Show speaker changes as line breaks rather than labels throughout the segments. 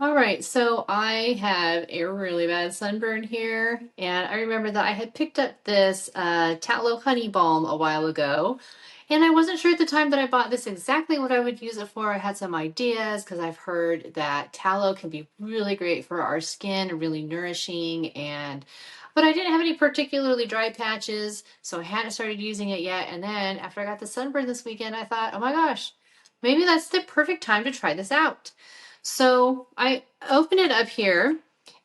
All right, so I have a really bad sunburn here, and I remember that I had picked up this Tallow Honey Balm a while ago, and I wasn't sure at the time that I bought this exactly what I would use it for. I had some ideas because I've heard that tallow can be really great for our skin, really nourishing, and but I didn't have any particularly dry patches, so I hadn't started using it yet. And then after I got the sunburn this weekend, I thought, oh my gosh, maybe that's the perfect time to try this out. So I open it up here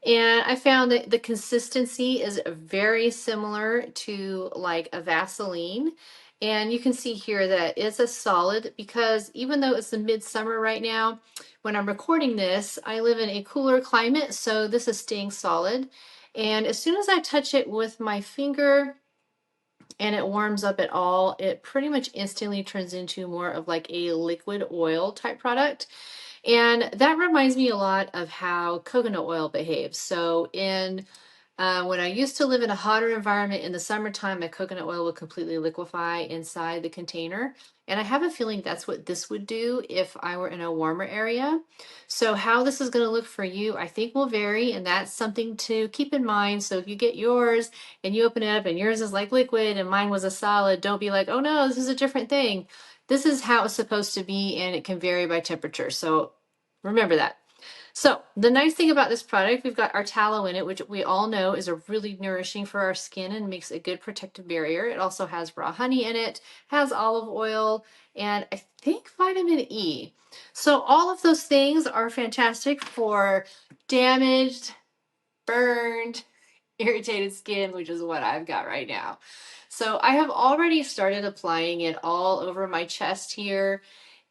and I found that the consistency is very similar to like a Vaseline. And you can see here that it's a solid because even though it's the midsummer right now, when I'm recording this, I live in a cooler climate, so this is staying solid. And as soon as I touch it with my finger and it warms up at all, it pretty much instantly turns into more of like a liquid oil type product. And that reminds me a lot of how coconut oil behaves. So in when I used to live in a hotter environment in the summertime, my coconut oil would completely liquefy inside the container. And I have a feeling that's what this would do if I were in a warmer area. So how this is going to look for you, I think will vary, and that's something to keep in mind. So if you get yours and you open it up and yours is like liquid and mine was a solid, don't be like, oh no, this is a different thing. This is how it's supposed to be, and it can vary by temperature. So remember that. So the nice thing about this product, we've got our tallow in it, which we all know is a really nourishing for our skin and makes a good protective barrier. It also has raw honey in it, has olive oil, and I think vitamin E. So all of those things are fantastic for damaged, burned, irritated skin, which is what I've got right now. So I have already started applying it all over my chest here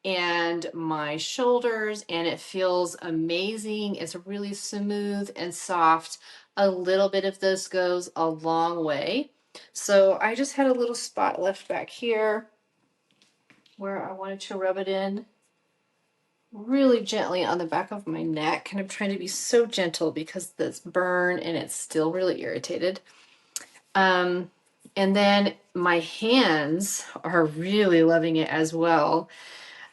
and my shoulders, and it feels amazing. It's really smooth and soft. A little bit of this goes a long way. So I just had a little spot left back here where I wanted to rub it in really gently on the back of my neck. And I'm trying to be so gentle because this burn and it's still really irritated. Um, and then my hands are really loving it as well.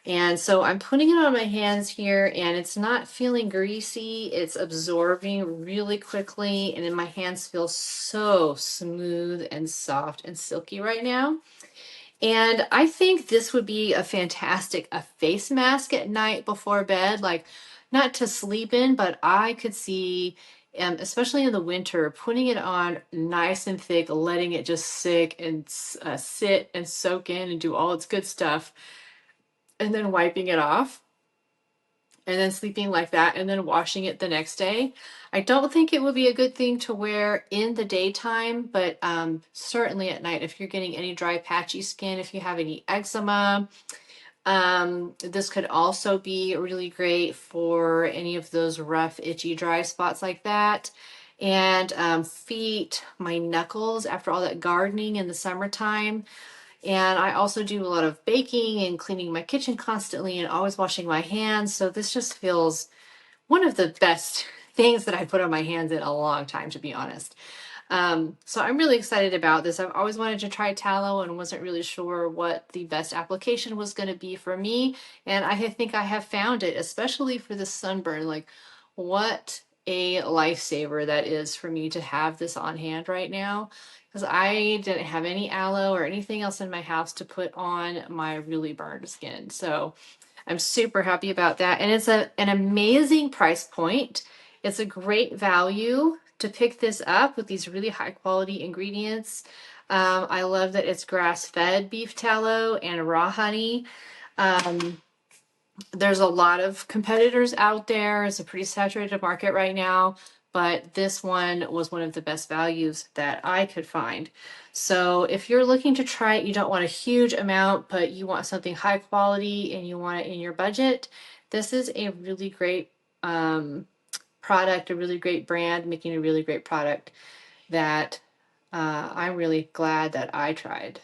And so I'm putting it on my hands here and it's not feeling greasy. It's absorbing really quickly. And then my hands feel so smooth and soft and silky right now. And I think this would be a fantastic a face mask at night before bed, like not to sleep in, but I could see, especially in the winter, putting it on nice and thick, letting it just sit and soak in and do all its good stuff, and then wiping it off and then sleeping like that and then washing it the next day. I don't think it would be a good thing to wear in the daytime, but certainly at night if you're getting any dry, patchy skin, if you have any eczema. This could also be really great for any of those rough, itchy, dry spots like that. And feet, my knuckles after all that gardening in the summertime. And I also do a lot of baking and cleaning my kitchen constantly and always washing my hands. So this just feels one of the best things that I put on my hands in a long time, to be honest. So I'm really excited about this. I've always wanted to try tallow and wasn't really sure what the best application was going to be for me. And I think I have found it, especially for the sunburn. Like, what a lifesaver that is for me to have this on hand right now, because I didn't have any aloe or anything else in my house to put on my really burned skin. So I'm super happy about that. And it's an amazing price point. It's a great value to pick this up with these really high quality ingredients. I love that it's grass-fed beef tallow and raw honey. Um, there's a lot of competitors out there. It's a pretty saturated market right now, but this one was one of the best values that I could find. So if you're looking to try it, you don't want a huge amount, but you want something high quality and you want it in your budget, this is a really great product, a really great brand, making a really great product that I'm really glad that I tried.